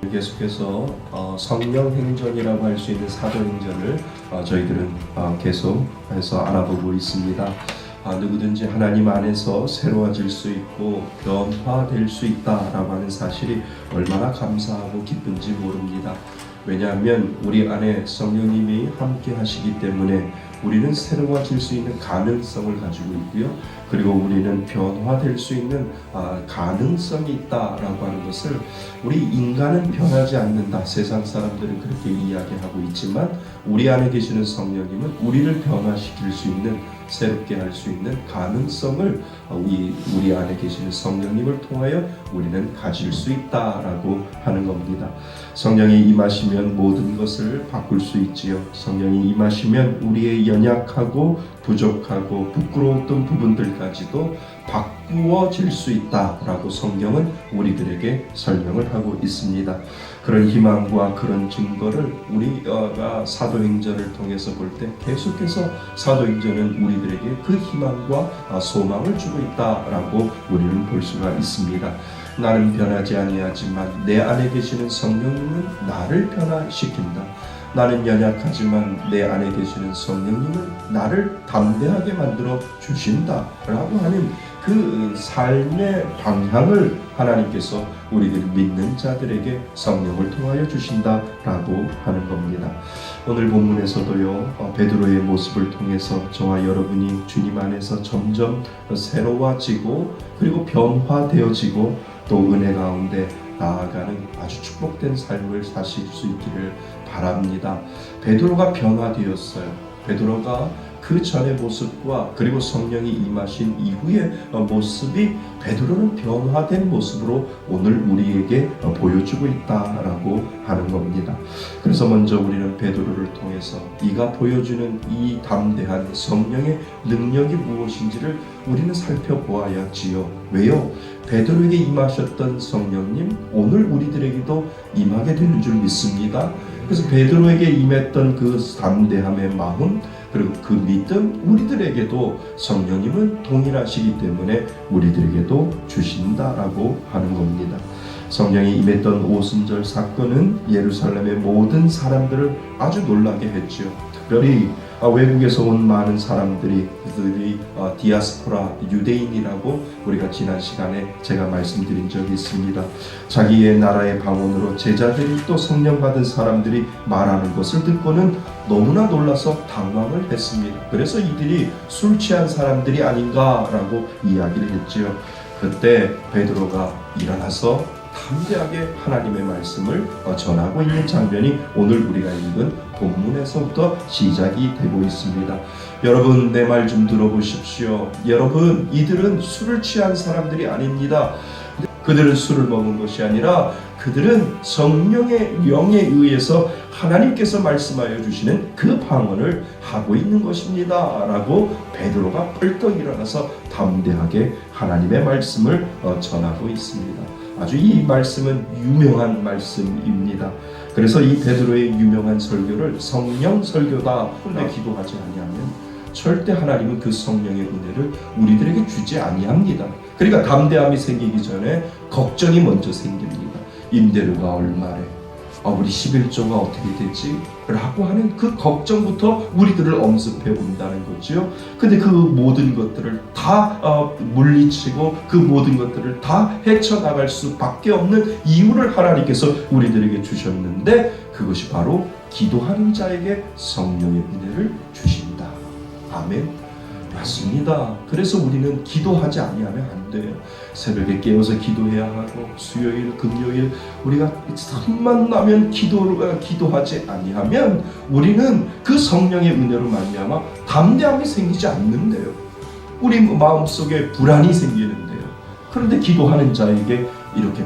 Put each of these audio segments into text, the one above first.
계속해서 성령 행전이라고 할 수 있는 사도행전을 저희들은 계속해서 알아보고 있습니다. 누구든지 하나님 안에서 새로워질 수 있고 변화될 수 있다라고 하는 사실이 얼마나 감사하고 기쁜지 모릅니다. 왜냐하면 우리 안에 성령님이 함께 하시기 때문에 우리는 새로워질 수 있는 가능성을 가지고 있고요. 그리고 우리는 변화될 수 있는 가능성이 있다라고 하는 것을, 우리 인간은 변하지 않는다, 세상 사람들은 그렇게 이야기하고 있지만 우리 안에 계시는 성령님은 우리를 변화시킬 수 있는, 새롭게 할 수 있는 가능성을 우리 안에 계시는 성령님을 통하여 우리는 가질 수 있다라고 하는 겁니다. 성령이 임하시면 모든 것을 바꿀 수 있지요. 성령이 임하시면 우리의 연약하고 부족하고 부끄러웠던 부분들까지도 바꾸어질 수 있다라고 성경은 우리들에게 설명을 하고 있습니다. 그런 희망과 그런 증거를 우리가 사도행전을 통해서 볼 때 계속해서 사도행전은 우리들에게 그 희망과 소망을 주고 있다라고 우리는 볼 수가 있습니다. 나는 변하지 아니하지만 내 안에 계시는 성령님은 나를 변화시킨다. 나는 연약하지만 내 안에 계시는 성령님은 나를 담대하게 만들어 주신다라고 하는 그 삶의 방향을 하나님께서 우리들 믿는 자들에게 성령을 통하여 주신다라고 하는 겁니다. 오늘 본문에서도요, 베드로의 모습을 통해서 저와 여러분이 주님 안에서 점점 새로워지고 그리고 변화되어지고 또 은혜 가운데 나아가는 아주 축복된 삶을 사실 수 있기를 바랍니다. 베드로가 변화되었어요. 베드로가 그 전의 모습과 그리고 성령이 임하신 이후의 모습이, 베드로는 변화된 모습으로 오늘 우리에게 보여주고 있다라고 하는 겁니다. 그래서 먼저 우리는 베드로를 통해서 이가 보여주는 이 담대한 성령의 능력이 무엇인지를 우리는 살펴보아야지요. 왜요? 베드로에게 임하셨던 성령님, 오늘 우리들에게도 임하게 되는 줄 믿습니다. 그래서 베드로에게 임했던 그 담대함의 마음, 그리고 그 믿음, 우리들에게도 성령님은 동일하시기 때문에 우리들에게도 주신다라고 하는 겁니다. 성령이 임했던 오순절 사건은 예루살렘의 모든 사람들을 아주 놀라게 했지요. 특별히 외국에서 온 많은 사람들이, 그들이 디아스포라 유대인이라고 우리가 지난 시간에 제가 말씀드린 적이 있습니다. 자기의 나라의 방언으로 제자들이 또 성령 받은 사람들이 말하는 것을 듣고는 너무나 놀라서 당황을 했습니다. 그래서 이들이 술 취한 사람들이 아닌가라고 이야기를 했지요. 그때 베드로가 일어나서 담대하게 하나님의 말씀을 전하고 있는 장면이 오늘 우리가 읽은 본문에서부터 시작이 되고 있습니다. 여러분, 내 말 좀 들어보십시오. 여러분, 이들은 술을 취한 사람들이 아닙니다. 그들은 술을 먹은 것이 아니라 그들은 성령의 영에 의해서 하나님께서 말씀하여 주시는 그 방언을 하고 있는 것입니다 라고 베드로가 펄떡 일어나서 담대하게 하나님의 말씀을 전하고 있습니다. 아주 이 말씀은 유명한 말씀입니다. 그래서 이 베드로의 유명한 설교를 성령 설교다 기도하지 아니하면 절대 하나님은 그 성령의 은혜를 우리들에게 주지 아니합니다. 그러니까 담대함이 생기기 전에 걱정이 먼저 생깁니다. 임대료가 얼마래? 우리 11조가 어떻게 되지? 라고 하는 그 걱정부터 우리들을 엄습해 본다는 거죠. 근데 그 모든 것들을 다 물리치고 그 모든 것들을 다 헤쳐나갈 수밖에 없는 이유를 하나님께서 우리들에게 주셨는데, 그것이 바로 기도하는 자에게 성령의 은혜를 주신다. 아멘. 맞습니다. 그래서 우리는 기도하지 아니하면 안 돼요. 새벽에 깨어서 기도해야 하고, 수요일, 금요일 우리가 틈만 나면 기도하지 아니하면 우리는 그 성령의 은혜로 말미암아 담대함이 생기지 않는데요. 우리 마음속에 불안이 생기는데요. 그런데 기도하는 자에게 이렇게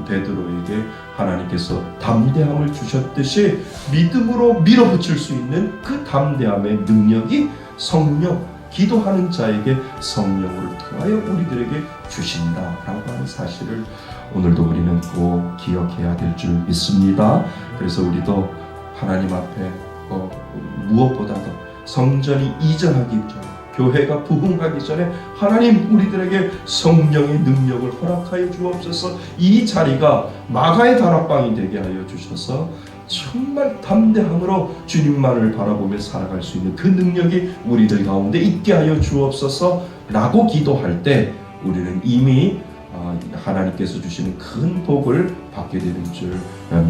베드로에게 하나님께서 담대함을 주셨듯이 믿음으로 밀어붙일 수 있는 그 담대함의 능력이 성령, 기도하는 자에게 성령을 통하여 우리들에게 주신다라고 하는 사실을 오늘도 우리는 꼭 기억해야 될 줄 믿습니다. 그래서 우리도 하나님 앞에 무엇보다도 성전이 이전하기 전, 교회가 부흥하기 전에 하나님 우리들에게 성령의 능력을 허락하여 주옵소서. 이 자리가 마가의 다락방이 되게 하여 주셔서 정말 담대함으로 주님만을 바라보며 살아갈 수 있는 그 능력이 우리들 가운데 있게 하여 주옵소서 라고 기도할 때 우리는 이미 하나님께서 주시는 큰 복을 받게 되는 줄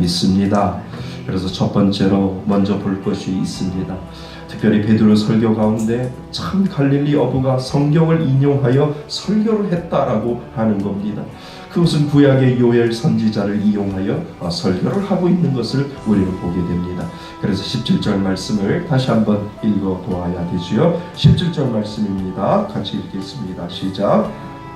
믿습니다. 그래서 첫 번째로 먼저 볼 것이 있습니다. 특별히 베드로 설교 가운데 참 갈릴리 어부가 성경을 인용하여 설교를 했다라고 하는 겁니다. 그것은 구약의 요엘 선지자를 이용하여 설교를 하고 있는 것을 우리는 보게 됩니다. 그래서 17절 말씀을 다시 한번 읽어 보아야 되지요. 17절 말씀입니다. 같이 읽겠습니다. 시작.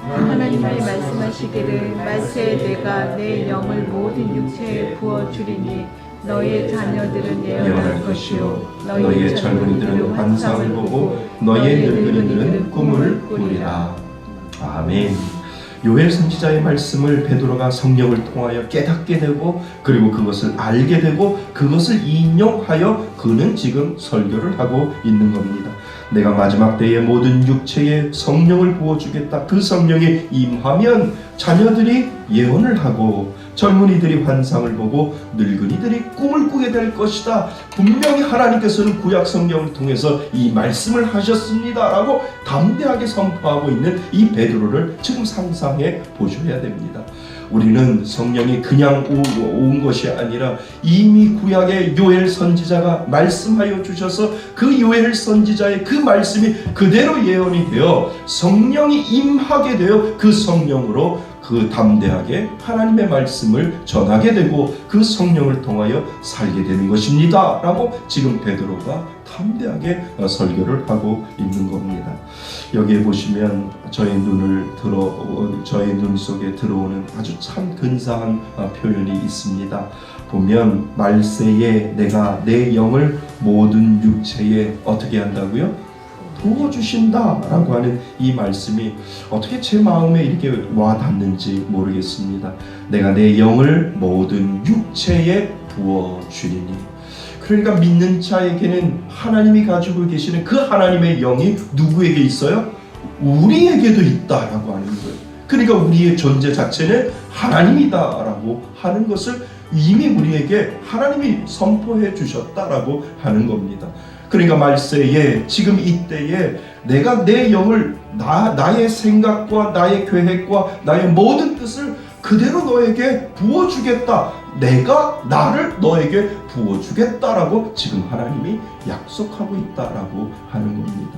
하나님이 말씀하시기를 말세에 내가 내 영을 모든 육체에 부어주리니 너의 자녀들은 예언할 것이요 너의 젊은이들은 환상을 보고 너의 늙은이들은 꿈을 꾸리라. 아멘. 요엘 선지자의 말씀을 베드로가 성령을 통하여 깨닫게 되고 그리고 그것을 알게 되고 그것을 인용하여 그는 지금 설교를 하고 있는 겁니다. 내가 마지막 때에 모든 육체에 성령을 부어주겠다. 그 성령이 임하면 자녀들이 예언을 하고 젊은이들이 환상을 보고 늙은이들이 꿈을 꾸게 될 것이다. 분명히 하나님께서는 구약 성경을 통해서 이 말씀을 하셨습니다 라고 담대하게 선포하고 있는 이 베드로를 지금 상상해 보셔야 됩니다. 우리는 성령이 그냥 온 것이 아니라 이미 구약의 요엘 선지자가 말씀하여 주셔서 그 요엘 선지자의 그 말씀이 그대로 예언이 되어 성령이 임하게 되어 그 성령으로 그 담대하게 하나님의 말씀을 전하게 되고 그 성령을 통하여 살게 되는 것입니다 라고 지금 베드로가 담대하게 설교를 하고 있는 겁니다. 여기에 보시면 저의 눈 속에 들어오는 아주 참 근사한 표현이 있습니다. 보면 말세에 내가 내 영을 모든 육체에 어떻게 한다고요? 부어주신다 라고 하는 이 말씀이 어떻게 제 마음에 이렇게 와닿는지 모르겠습니다. 내가 내 영을 모든 육체에 부어주리니, 그러니까 믿는 자에게는 하나님이 가지고 계시는 그 하나님의 영이 누구에게 있어요? 우리에게도 있다라고 하는 거예요. 그러니까 우리의 존재 자체는 하나님이다라고 하는 것을 이미 우리에게 하나님이 선포해 주셨다라고 하는 겁니다. 그러니까 말세에 지금 이때에 내가 내 영을 나의 생각과 나의 계획과 나의 모든 뜻을 그대로 너에게 부어주겠다. 내가 나를 너에게 부어주겠다라고 지금 하나님이 약속하고 있다라고 하는 겁니다.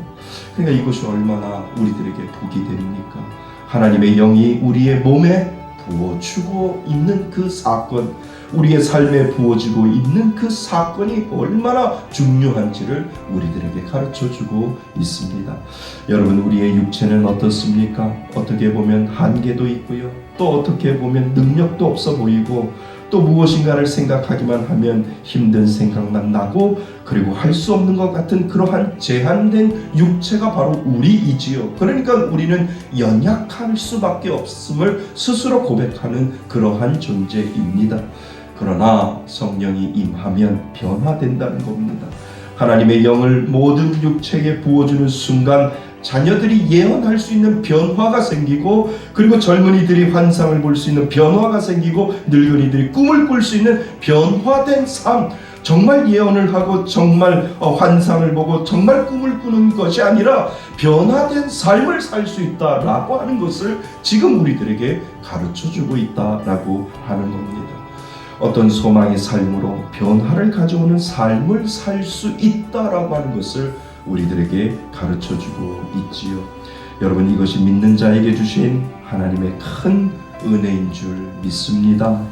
그러니까 이것이 얼마나 우리들에게 복이 됩니까? 하나님의 영이 우리의 몸에 부어주고 있는 그 사건, 우리의 삶에 부어지고 있는 그 사건이 얼마나 중요한지를 우리들에게 가르쳐주고 있습니다. 여러분, 우리의 육체는 어떻습니까? 어떻게 보면 한계도 있고요, 또 어떻게 보면 능력도 없어 보이고, 또 무엇인가를 생각하기만 하면 힘든 생각만 나고, 그리고 할 수 없는 것 같은 그러한 제한된 육체가 바로 우리이지요. 그러니까 우리는 연약할 수밖에 없음을 스스로 고백하는 그러한 존재입니다. 그러나 성령이 임하면 변화된다는 겁니다. 하나님의 영을 모든 육체에 부어주는 순간 자녀들이 예언할 수 있는 변화가 생기고, 그리고 젊은이들이 환상을 볼 수 있는 변화가 생기고, 늙은이들이 꿈을 꿀 수 있는 변화된 삶, 정말 예언을 하고 정말 환상을 보고 정말 꿈을 꾸는 것이 아니라 변화된 삶을 살 수 있다라고 하는 것을 지금 우리들에게 가르쳐주고 있다라고 하는 겁니다. 어떤 소망의 삶으로 변화를 가져오는 삶을 살 수 있다라고 하는 것을 우리들에게 가르쳐주고 있지요. 여러분, 이것이 믿는 자에게 주신 하나님의 큰 은혜인 줄 믿습니다.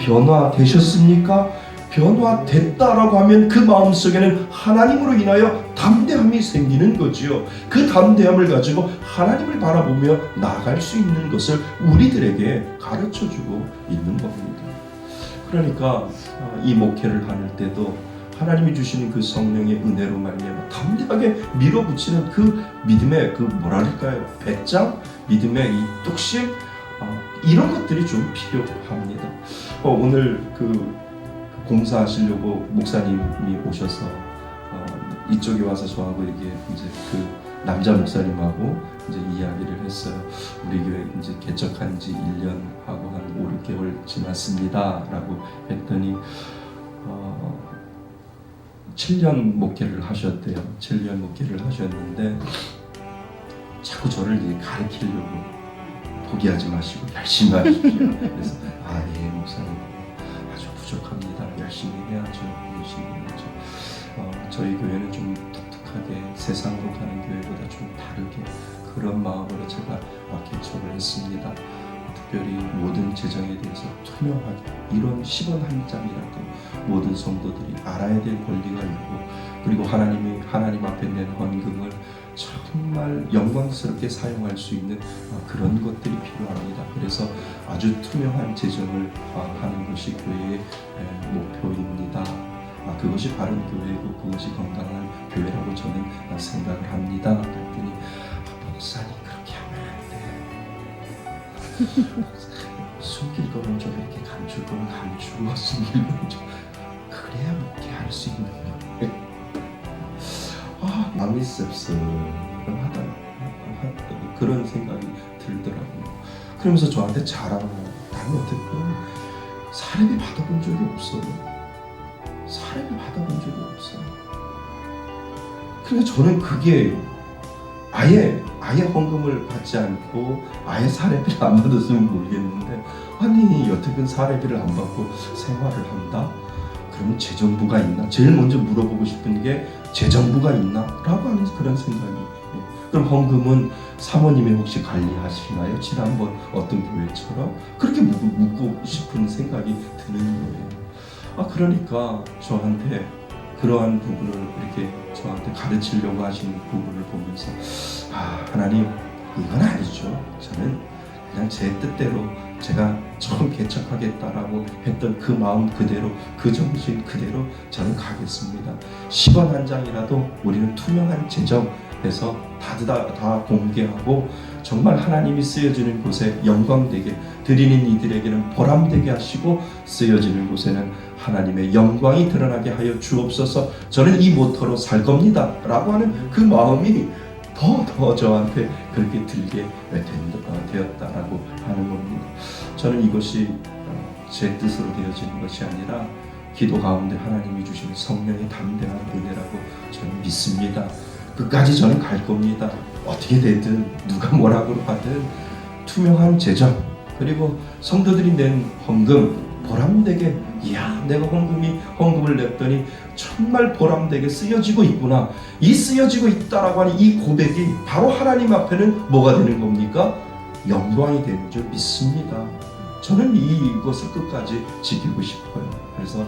변화되셨습니까? 변화됐다라고 하면 그 마음속에는 하나님으로 인하여 담대함이 생기는 거지요. 그 담대함을 가지고 하나님을 바라보며 나아갈 수 있는 것을 우리들에게 가르쳐주고 있는 겁니다. 그러니까 이 목회를 하는 때도 하나님이 주시는 그 성령의 은혜로 말미암아 담대하게 밀어붙이는 그 믿음의 그 뭐랄까요, 배짱, 믿음의 이 뚝심, 이런 것들이 좀 필요합니다. 오늘 그 공사하시려고 목사님이 오셔서 이쪽에 와서 저하고 이렇게 이제 그 남자 목사님하고 이제 이야기를 했어요. 우리 교회 이제 개척한 지 1년 하고 한 5, 6개월 지났습니다 라고 했더니 7년 목회를 하셨대요. 7년 목회를 하셨는데 자꾸 저를 이제 가르치려고 포기하지 마시고 열심히 하십시오. 그래서 예 목사님 아주 부족합니다. 열심히 해야죠. 열심히 해야죠. 저희 교회는 좀 독특하게 세상으로 가는 교회보다 좀 다르게 그런 마음으로 제가 개척을 했습니다. 특별히 모든 재정에 대해서 투명하게 이런 10원 한 장이라도 모든 성도들이 알아야 될 권리가 있고 그리고 하나님 앞에 낸 헌금을 정말 영광스럽게 사용할 수 있는 그런 것들이 필요합니다. 그래서 아주 투명한 재정을 하는 것이 교회의 목표입니다. 그것이 바른 교회고 그것이 건강한 교회라고 저는 생각을 합니다. 그랬더니 목사님 그렇게 하면 안 돼. 숨길 거는 좀 이렇게 감출 거는 감추고 숨길 거는 좀 그래야 목회할 수 있는 거예요. 마음이 씁쓸하다 그런 생각이 들더라고요. 그러면서 저한테 자랑을 나는 어떻게 사례비 받아본 적이 없어요. 사례비 받아본 적이 없어요. 그러니까 저는 그게 아예 헌금을 받지 않고 아예 사례비를 안 받았으면 모르겠는데 아니 여태껏 사례비를 안 받고 생활을 한다? 그러면 재정부가 있나? 제일 먼저 물어보고 싶은 게 재정부가 있나? 라고 하는 그런 생각이 그럼 헌금은 사모님이 혹시 관리하시나요? 지난번 어떤 교회처럼? 그렇게 묻고 싶은 생각이 드는 거예요. 그러니까 저한테 그러한 부분을 이렇게 저한테 가르치려고 하시는 부분을 보면서 하나님 이건 아니죠. 저는 그냥 제 뜻대로 제가 처음 개척하겠다라고 했던 그 마음 그대로 그 정신 그대로 저는 가겠습니다. 10원 한 장이라도 우리는 투명한 재정에서 다 공개하고 정말 하나님이 쓰여지는 곳에 영광되게 드리는 이들에게는 보람되게 하시고 쓰여지는 곳에는 하나님의 영광이 드러나게 하여 주옵소서. 저는 이 모토로 살 겁니다 라고 하는 그 마음이 더 저한테 그렇게 들게 되었다라고 하는 겁니다. 저는 이것이 제 뜻으로 되어지는 것이 아니라 기도 가운데 하나님이 주시는 성령의 담대한 은혜라고 저는 믿습니다. 끝까지 저는 갈 겁니다. 어떻게 되든 누가 뭐라고 하든 투명한 재정 그리고 성도들이 낸 헌금 보람되게 내가 헌금을 냈더니 정말 보람되게 쓰여지고 있구나. 이 쓰여지고 있다라고 하는 이 고백이 바로 하나님 앞에는 뭐가 되는 겁니까? 영광이 되는 줄 믿습니다. 저는 이것을 끝까지 지키고 싶어요. 그래서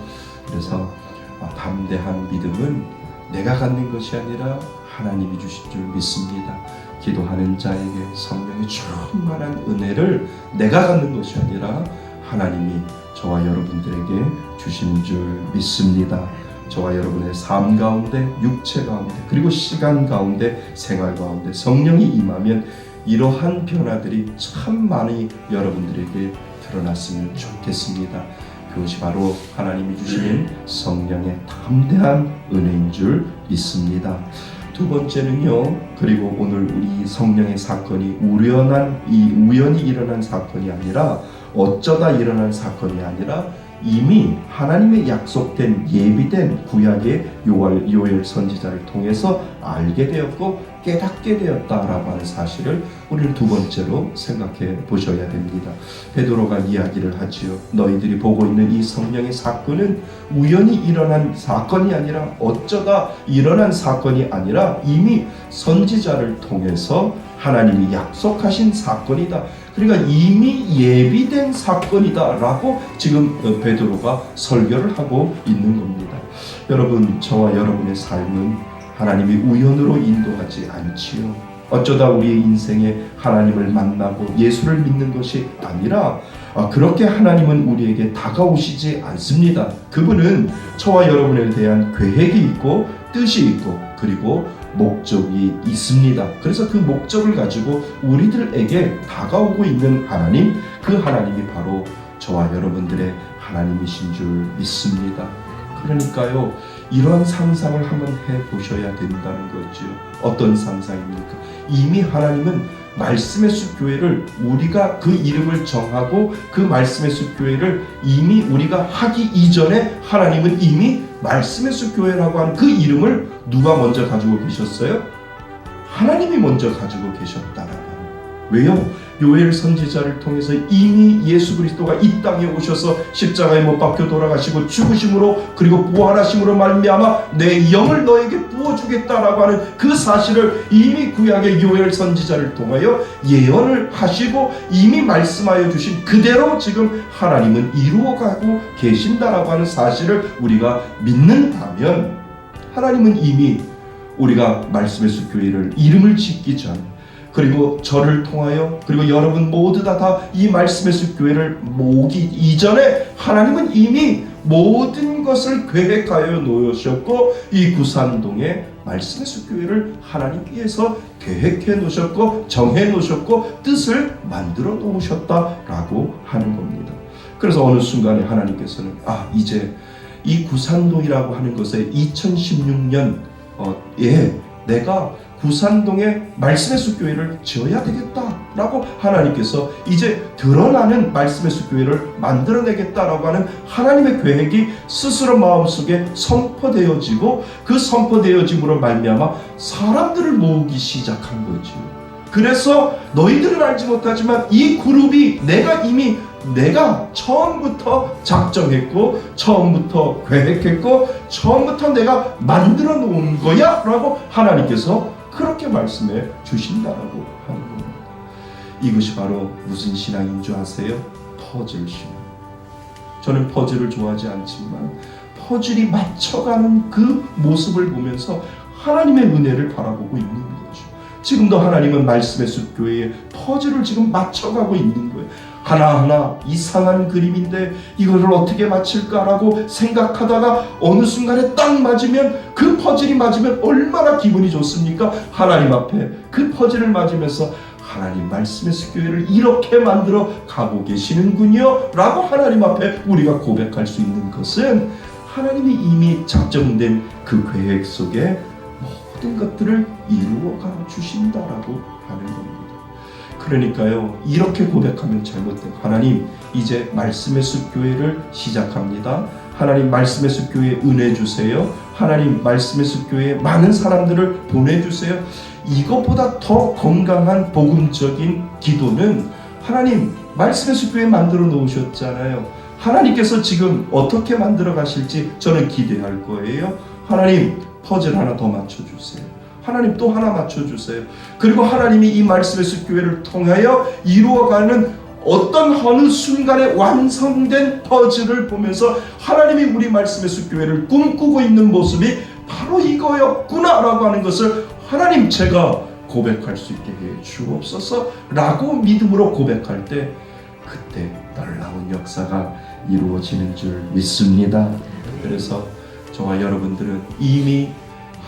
담대한 믿음은 내가 갖는 것이 아니라 하나님이 주실 줄 믿습니다. 기도하는 자에게 성령의 충만한 은혜를 내가 갖는 것이 아니라 하나님이 저와 여러분들에게 주시는 줄 믿습니다. 저와 여러분의 삶 가운데, 육체 가운데, 그리고 시간 가운데, 생활 가운데 성령이 임하면 이러한 변화들이 참 많이 여러분들에게 드러났으면 좋겠습니다. 그것이 바로 하나님이 주시는 성령의 담대한 은혜인 줄 믿습니다. 두 번째는요. 그리고 오늘 우리 성령의 사건이 우연히 일어난 사건이 아니라 어쩌다 일어난 사건이 아니라 이미 하나님의 약속된 예비된 구약의 요엘 선지자를 통해서 알게 되었고 깨닫게 되었다라고 하는 사실을 우리는 두 번째로 생각해 보셔야 됩니다. 베드로가 이야기를 하지요. 너희들이 보고 있는 이 성령의 사건은 우연히 일어난 사건이 아니라 어쩌다 일어난 사건이 아니라 이미 선지자를 통해서 하나님이 약속하신 사건이다. 그러니까 이미 예비된 사건이다 라고 지금 베드로가 설교를 하고 있는 겁니다. 여러분, 저와 여러분의 삶은 하나님이 우연으로 인도하지 않지요. 어쩌다 우리의 인생에 하나님을 만나고 예수를 믿는 것이 아니라 그렇게 하나님은 우리에게 다가오시지 않습니다. 그분은 저와 여러분에 대한 계획이 있고 뜻이 있고 그리고 목적이 있습니다. 그래서 그 목적을 가지고 우리들에게 다가오고 있는 하나님, 그 하나님이 바로 저와 여러분들의 하나님이신 줄 믿습니다. 그러니까요, 이런 상상을 한번 해보셔야 된다는 거죠. 어떤 상상입니까? 이미 하나님은 말씀의 숲 교회를 우리가 그 이름을 정하고 그 말씀의 숲 교회를 이미 우리가 하기 이전에 하나님은 이미 말씀의 숲 교회라고 하는 그 이름을 누가 먼저 가지고 계셨어요? 하나님이 먼저 가지고 계셨다라는. 왜요? 요엘 선지자를 통해서 이미 예수 그리스도가 이 땅에 오셔서 십자가에 못 박혀 돌아가시고 죽으심으로 그리고 부활하심으로 말미암아 내 영을 너에게 부어주겠다라고 하는 그 사실을 이미 구약의 요엘 선지자를 통하여 예언을 하시고 이미 말씀하여 주신 그대로 지금 하나님은 이루어가고 계신다라고 하는 사실을 우리가 믿는다면 하나님은 이미 우리가 말씀의 숲 교회를 이름을 짓기 전 그리고 저를 통하여 그리고 여러분 모두 다 이 말씀의 숲 교회를 모으기 이전에 하나님은 이미 모든 것을 계획하여 놓으셨고 이 구산동에 말씀의 숲 교회를 하나님께서 계획해 놓으셨고 정해 놓으셨고 뜻을 만들어 놓으셨다라고 하는 겁니다. 그래서 어느 순간에 하나님께서는 이제 이 구산동이라고 하는 것에 2016년에 내가 구산동에 말씀의 숲 교회를 지어야 되겠다라고 하나님께서 이제 드러나는 말씀의 숲 교회를 만들어내겠다라고 하는 하나님의 계획이 스스로 마음속에 선포되어지고 그 선포되어짐으로 말미암아 사람들을 모으기 시작한 거지요. 그래서 너희들은 알지 못하지만 이 그룹이 내가 처음부터 작정했고 처음부터 계획했고 처음부터 내가 만들어 놓은 거야 라고 하나님께서 그렇게 말씀해 주신다라고 하는 겁니다. 이것이 바로 무슨 신앙인 줄 아세요? 퍼즐 신앙. 저는 퍼즐을 좋아하지 않지만 퍼즐이 맞춰가는 그 모습을 보면서 하나님의 은혜를 바라보고 있는 거죠. 지금도 하나님은 말씀의 숲 교회에 퍼즐을 지금 맞춰가고 있는 거예요. 하나하나 이상한 그림인데 이거를 어떻게 맞힐까라고 생각하다가 어느 순간에 딱 맞으면 그 퍼즐이 맞으면 얼마나 기분이 좋습니까? 하나님 앞에 그 퍼즐을 맞으면서 하나님 말씀의 숲 교회를 이렇게 만들어 가고 계시는군요 라고 하나님 앞에 우리가 고백할 수 있는 것은 하나님이 이미 작정된 그 계획 속에 모든 것들을 이루어가 주신다라고 하는 겁니다. 그러니까요, 이렇게 고백하면 잘못된 하나님 이제 말씀의 숲 교회를 시작합니다. 하나님 말씀의 숲 교회에 은혜 주세요. 하나님 말씀의 숲 교회에 많은 사람들을 보내주세요. 이것보다 더 건강한 복음적인 기도는 하나님 말씀의 숲 교회 만들어 놓으셨잖아요. 하나님께서 지금 어떻게 만들어 가실지 저는 기대할 거예요. 하나님 퍼즐 하나 더 맞춰주세요. 하나님 또 하나 맞춰주세요. 그리고 하나님이 이 말씀의 숲 교회를 통하여 이루어가는 어떤 어느 순간에 완성된 퍼즐을 보면서 하나님이 우리 말씀의 숲 교회를 꿈꾸고 있는 모습이 바로 이거였구나라고 하는 것을 하나님 제가 고백할 수 있게 해 주옵소서 라고 믿음으로 고백할 때 그때 놀라운 역사가 이루어지는 줄 믿습니다. 그래서 저와 여러분들은 이미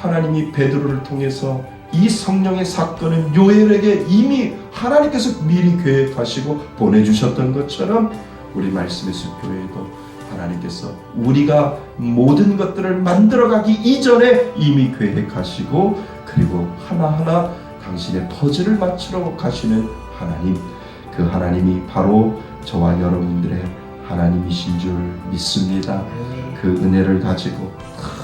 하나님이 베드로를 통해서 이 성령의 사건은 요엘에게 이미 하나님께서 미리 계획하시고 보내주셨던 것처럼 우리 말씀의 숲 교회에도 하나님께서 우리가 모든 것들을 만들어가기 이전에 이미 계획하시고 그리고 하나하나 당신의 퍼즐을 맞추러 가시는 하나님, 그 하나님이 바로 저와 여러분들의 하나님이신 줄 믿습니다. 그 은혜를 가지고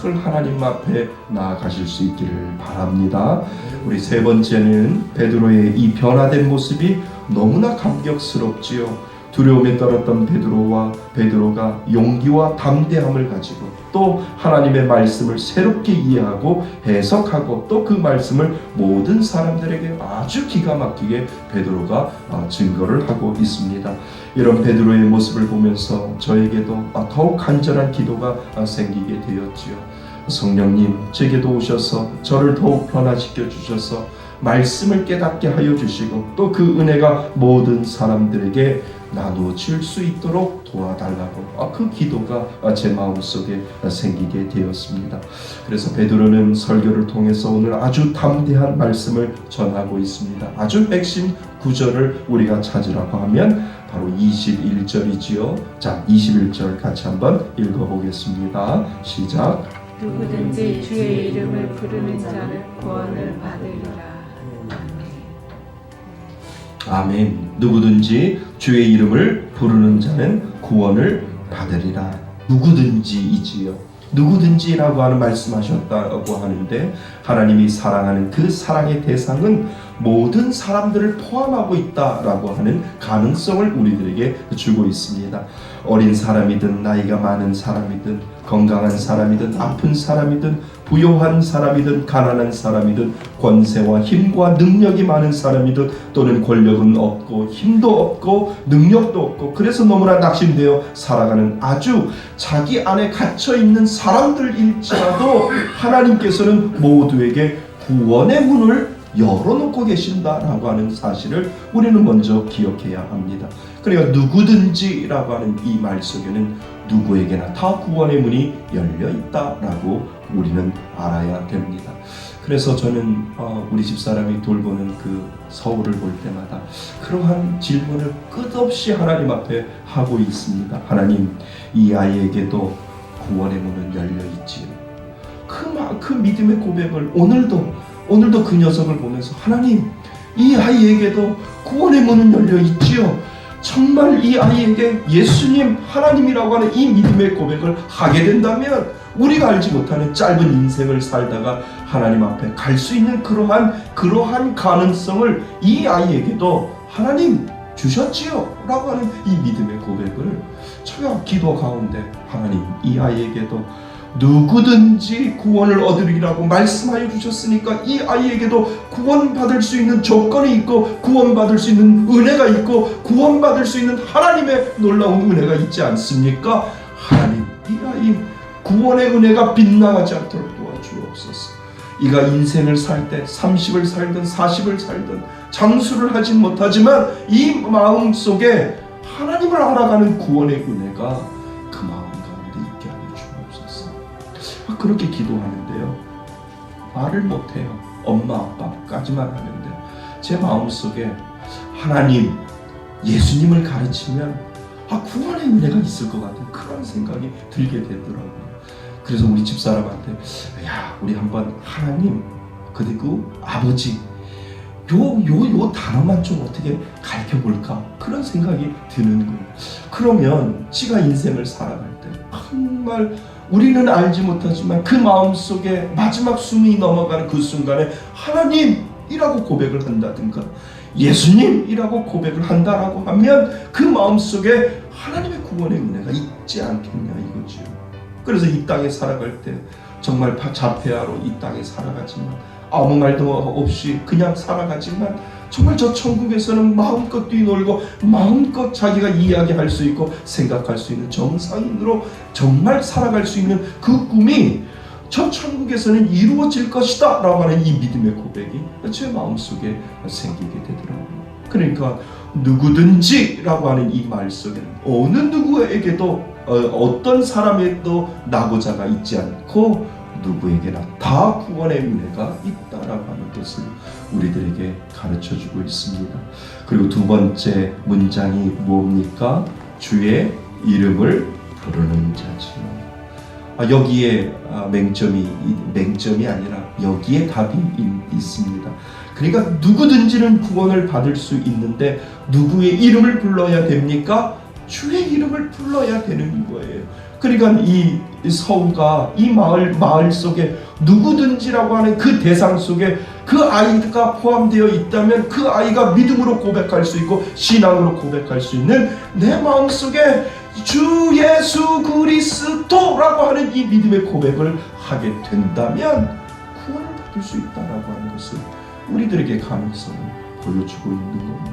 큰 하나님 앞에 나아가실 수 있기를 바랍니다. 우리 세 번째는 베드로의 이 변화된 모습이 너무나 감격스럽지요. 두려움에 떨었던 베드로가 용기와 담대함을 가지고 또 하나님의 말씀을 새롭게 이해하고 해석하고 또 그 말씀을 모든 사람들에게 아주 기가 막히게 베드로가 증거를 하고 있습니다. 이런 베드로의 모습을 보면서 저에게도 더욱 간절한 기도가 생기게 되었지요. 성령님, 제게도 오셔서 저를 더욱 변화시켜 주셔서 말씀을 깨닫게 하여 주시고 또 그 은혜가 모든 사람들에게 나누어질 수 있도록 도와달라고 그 기도가 제 마음속에 생기게 되었습니다. 그래서 베드로는 설교를 통해서 오늘 아주 담대한 말씀을 전하고 있습니다. 아주 핵심 구절을 우리가 찾으라고 하면 바로 21절이지요. 자, 21절 같이 한번 읽어보겠습니다. 시작. 누구든지 주의 이름을 부르는 자는 구원을 받으리라. 아멘. 누구든지 주의 이름을 부르는 자는 구원을 받으리라. 누구든지이지요. 누구든지라고 하는 말씀하셨다고 하는데, 하나님이 사랑하는 그 사랑의 대상은 모든 사람들을 포함하고 있다라고 하는 가능성을 우리들에게 주고 있습니다. 어린 사람이든 나이가 많은 사람이든 건강한 사람이든 아픈 사람이든 부요한 사람이든 가난한 사람이든 권세와 힘과 능력이 많은 사람이든 또는 권력은 없고 힘도 없고 능력도 없고 그래서 너무나 낙심되어 살아가는 아주 자기 안에 갇혀있는 사람들일지라도 하나님께서는 모두에게 구원의 문을 열어놓고 계신다라고 하는 사실을 우리는 먼저 기억해야 합니다. 그러니까 누구든지라고 하는 이 말 속에는 누구에게나 다 구원의 문이 열려있다라고 우리는 알아야 됩니다. 그래서 저는 우리 집사람이 돌보는 그 서울을 볼 때마다 그러한 질문을 끝없이 하나님 앞에 하고 있습니다. 하나님, 이 아이에게도 구원의 문은 열려있지요. 그 믿음의 고백을 오늘도 그 녀석을 보면서 하나님, 이 아이에게도 구원의 문은 열려있지요. 정말 이 아이에게 예수님 하나님이라고 하는 이 믿음의 고백을 하게 된다면 우리가 알지 못하는 짧은 인생을 살다가 하나님 앞에 갈 수 있는 그러한 가능성을 이 아이에게도 하나님 주셨지요 라고 하는 이 믿음의 고백을 제가 기도 가운데 하나님, 이 아이에게도 누구든지 구원을 얻으리라고 말씀하여 주셨으니까 이 아이에게도 구원받을 수 있는 조건이 있고 구원받을 수 있는 은혜가 있고 구원받을 수 있는 하나님의 놀라운 은혜가 있지 않습니까? 하나님, 이 아이 구원의 은혜가 빗나가지 않도록 도와주옵소서. 이가 인생을 살 때 30을 살든 40을 살든 장수를 하진 못하지만 이 마음 속에 하나님을 알아가는 구원의 은혜가 그 마음 가운데 있게 하여 주옵소서. 그렇게 기도하는데요, 말을 못해요. 엄마 아빠까지만 하는데 제 마음속에 하나님, 예수님을 가르치면 구원의 은혜가 있을 것 같은 그런 생각이 들게 되더라고요. 그래서 우리 집사람한테 우리 한번 하나님 그리고 아버지 요 단어만 좀 어떻게 가르쳐볼까 그런 생각이 드는 거예요. 그러면 지가 인생을 살아갈 때 정말 우리는 알지 못하지만 그 마음속에 마지막 숨이 넘어가는 그 순간에 하나님이라고 고백을 한다든가 예수님이라고 고백을 한다라고 하면 그 마음속에 하나님의 구원의 은혜가 있지 않겠냐 이거죠. 그래서 이 땅에 살아갈 때 정말 자폐아로 이 땅에 살아가지만 아무 말도 없이 그냥 살아가지만 정말 저 천국에서는 마음껏 뛰놀고 마음껏 자기가 이야기할 수 있고 생각할 수 있는 정상인으로 정말 살아갈 수 있는 그 꿈이 저 천국에서는 이루어질 것이다 라고 하는 이 믿음의 고백이 제 마음속에 생기게 되더라고요. 그러니까 누구든지 라고 하는 이 말 속에는 어느 누구에게도 어떤 사람에도 나고자가 있지 않고 누구에게나 다 구원의 은혜가 있다라고 하는 것을 우리들에게 가르쳐주고 있습니다. 그리고 두 번째 문장이 뭡니까? 주의 이름을 부르는 자지요. 여기에 맹점이 아니라 여기에 답이 있습니다. 그러니까 누구든지는 구원을 받을 수 있는데 누구의 이름을 불러야 됩니까? 주의 이름을 불러야 되는 거예요. 그러니까 이 서우가 이 마을 속에 누구든지라고 하는 그 대상 속에 그 아이가 포함되어 있다면 그 아이가 믿음으로 고백할 수 있고 신앙으로 고백할 수 있는 내 마음속에 주 예수 그리스도라고 하는 이 믿음의 고백을 하게 된다면 구원을 받을 수 있다라고 하는 것을 우리들에게 가능성을 보여주고 있는 겁니다.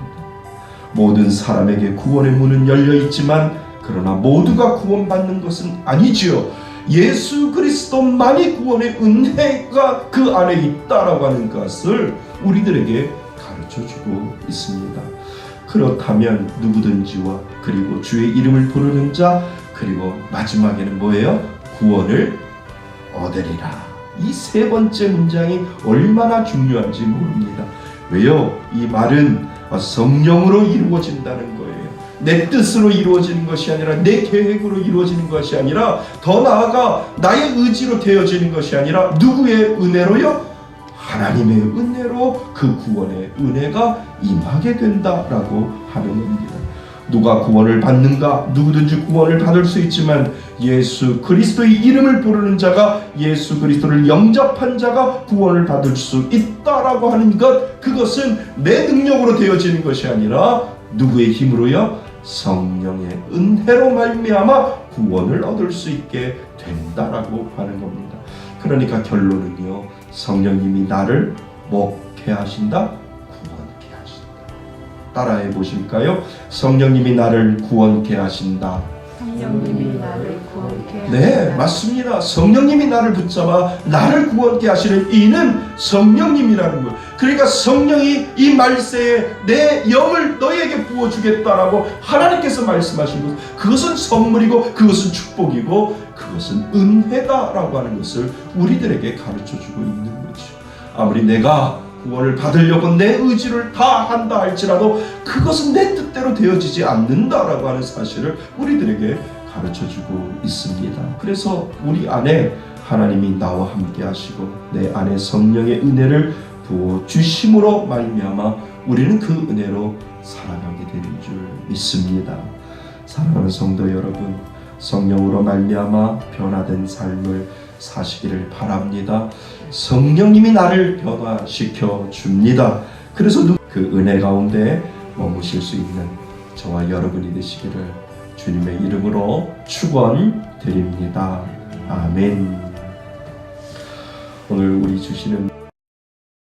모든 사람에게 구원의 문은 열려 있지만 그러나 모두가 구원받는 것은 아니지요. 예수 그리스도만이 구원의 은혜가 그 안에 있다라고 하는 것을 우리들에게 가르쳐주고 있습니다. 그렇다면 누구든지와 그리고 주의 이름을 부르는 자 그리고 마지막에는 뭐예요? 구원을 얻으리라. 이 세 번째 문장이 얼마나 중요한지 모릅니다. 왜요? 이 말은 성령으로 이루어진다는 거예요. 내 뜻으로 이루어지는 것이 아니라 내 계획으로 이루어지는 것이 아니라 더 나아가 나의 의지로 되어지는 것이 아니라 누구의 은혜로요? 하나님의 은혜로 그 구원의 은혜가 임하게 된다라고 하는 겁니다. 누가 구원을 받는가? 누구든지 구원을 받을 수 있지만 예수 그리스도의 이름을 부르는 자가, 예수 그리스도를 영접한 자가 구원을 받을 수 있다라고 하는 것, 그것은 내 능력으로 되어지는 것이 아니라 누구의 힘으로요? 성령의 은혜로 말미암아 구원을 얻을 수 있게 된다라고 하는 겁니다. 그러니까 결론은요, 성령님이 나를 먹게 하신다, 구원케 하신다. 따라해 보실까요? 성령님이 나를 구원케 하신다. 성령님이 나를 구원케 하신다. 네, 맞습니다. 성령님이 나를 붙잡아 나를 구원케 하시는 이는 성령님이라는 거예요. 그러니까 성령이 이 말세에 내 영을 너에게 부어주겠다라고 하나님께서 말씀하신 것, 그것은 선물이고 그것은 축복이고 그것은 은혜다라고 하는 것을 우리들에게 가르쳐주고 있는 거죠. 아무리 내가 구원을 받으려고 내 의지를 다한다 할지라도 그것은 내 뜻대로 되어지지 않는다라고 하는 사실을 우리들에게 가르쳐주고 있습니다. 그래서 우리 안에 하나님이 나와 함께 하시고 내 안에 성령의 은혜를 부어주심으로 말미암아 우리는 그 은혜로 살아가게 되는 줄 믿습니다. 사랑하는 성도 여러분, 성령으로 말미암아 변화된 삶을 사시기를 바랍니다. 성령님이 나를 변화시켜 줍니다. 그래서 그 은혜 가운데 머무실 수 있는 저와 여러분이 되시기를 주님의 이름으로 축원드립니다. 아멘. 오늘 우리 주시는